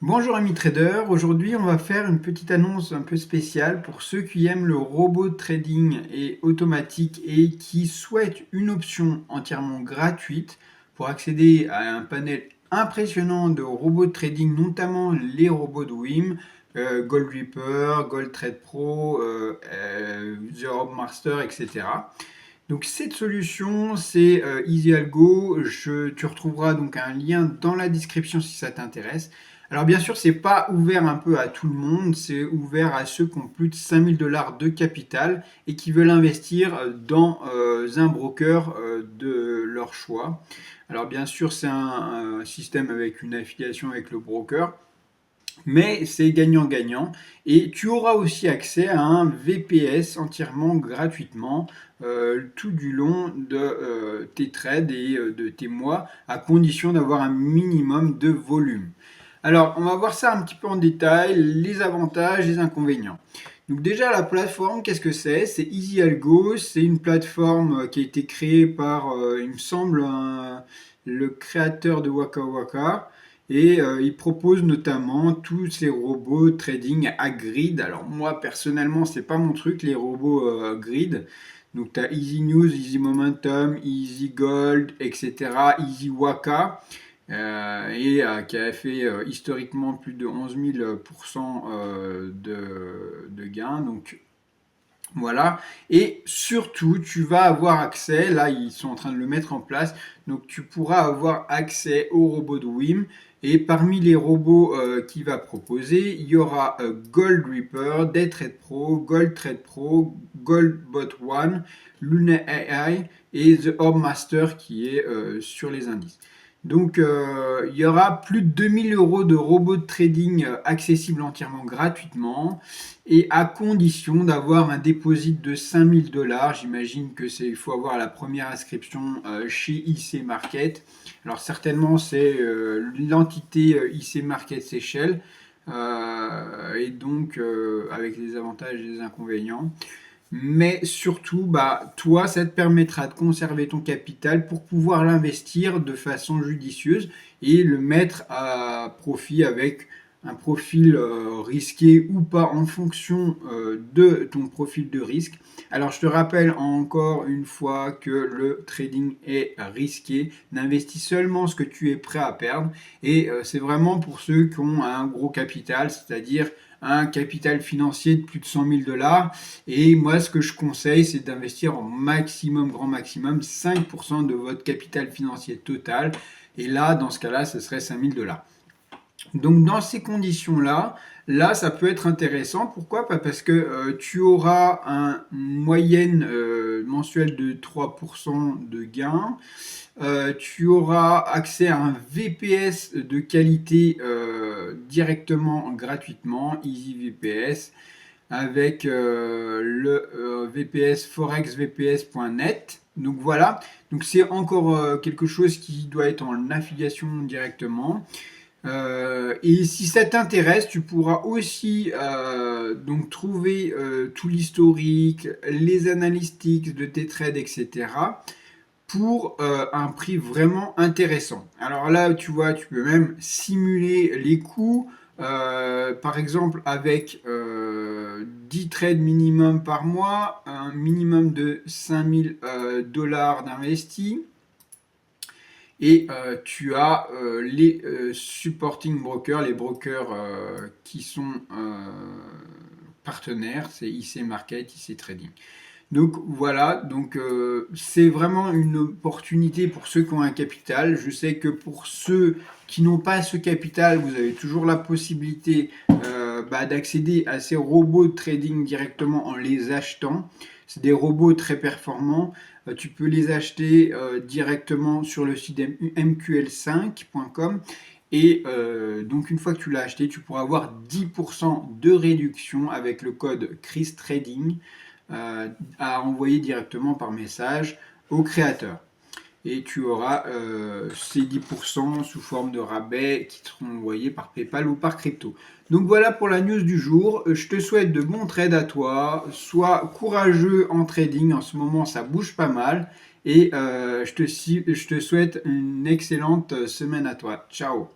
Bonjour amis traders, aujourd'hui on va faire une petite annonce un peu spéciale pour ceux qui aiment le robot de trading et automatique et qui souhaitent une option entièrement gratuite pour accéder à un panel impressionnant de robots de trading, notamment les robots de WIM, Gold Reaper, Gold Trade Pro, The Orb Master, etc. Donc cette solution c'est Easy Algo. Tu retrouveras donc un lien dans la description si ça t'intéresse. Alors bien sûr c'est pas ouvert un peu à tout le monde, c'est ouvert à ceux qui ont plus de 5 000 $ de capital et qui veulent investir dans un broker de leur choix. Alors bien sûr c'est un système avec une affiliation avec le broker, mais c'est gagnant-gagnant et tu auras aussi accès à un VPS entièrement gratuitement tout du long de tes trades et de tes mois, à condition d'avoir un minimum de volume. Alors, on va voir ça un petit peu en détail, les avantages, les inconvénients. Donc déjà, la plateforme, qu'est-ce que c'est? C'est Easy Algo, c'est une plateforme qui a été créée par, il me semble, le créateur de Waka Waka. Et il propose notamment tous ces robots trading à grid. Alors moi personnellement c'est pas mon truc les robots grid. Donc tu as Easy News, Easy Momentum, Easy Gold, etc. Easy Waka. Qui a fait historiquement plus de 11 000% de gains. Donc voilà, et surtout, tu vas avoir accès, là ils sont en train de le mettre en place, donc tu pourras avoir accès au robot de WIM. Et parmi les robots qu'il va proposer, il y aura Gold Reaper, Day Trade Pro, Gold Trade Pro, Gold Bot One, Luna AI et The Orb Master qui est sur les indices. Donc il y aura plus de 2 000 € de robots de trading accessibles entièrement gratuitement et à condition d'avoir un dépôt de 5 000 $. J'imagine que il faut avoir la première inscription chez IC Market. Alors certainement c'est l'entité IC Market Seychelles et donc avec les avantages et les inconvénients. Mais surtout, bah, toi, ça te permettra de conserver ton capital pour pouvoir l'investir de façon judicieuse et le mettre à profit avec un profil risqué ou pas en fonction de ton profil de risque. Alors je te rappelle encore une fois que le trading est risqué. N'investis seulement ce que tu es prêt à perdre et c'est vraiment pour ceux qui ont un gros capital, c'est-à-dire un capital financier de plus de 100 000 $. Et moi, ce que je conseille, c'est d'investir au maximum, grand maximum, 5% de votre capital financier total. Et là, dans ce cas-là, ce serait 5 000 $. Donc dans ces conditions-là, là ça peut être intéressant. Pourquoi? Pas parce que tu auras une moyenne mensuelle de 3% de gain. Tu auras accès à un VPS de qualité directement gratuitement, Easy VPS, avec le VPS forexvps.net. Donc voilà, donc c'est encore quelque chose qui doit être en affiliation directement. Et si ça t'intéresse, tu pourras aussi donc trouver tout l'historique, les analytics de tes trades, etc. pour un prix vraiment intéressant. Alors là, tu vois, tu peux même simuler les coûts, par exemple avec 10 trades minimum par mois, un minimum de 5 000 $ d'investis. Et tu as les supporting brokers, les brokers qui sont partenaires, c'est IC Market, IC Trading. Donc voilà, donc c'est vraiment une opportunité pour ceux qui ont un capital. Je sais que pour ceux qui n'ont pas ce capital, vous avez toujours la possibilité d'accéder à ces robots de trading directement en les achetant. C'est des robots très performants. Tu peux les acheter directement sur le site mql5.com. Et donc une fois que tu l'as acheté, tu pourras avoir 10% de réduction avec le code ChrisTrading à envoyer directement par message au créateur. Et tu auras ces 10% sous forme de rabais qui seront envoyés par PayPal ou par crypto. Donc voilà pour la news du jour. Je te souhaite de bons trades à toi. Sois courageux en trading. En ce moment, ça bouge pas mal. Et je te souhaite une excellente semaine à toi. Ciao.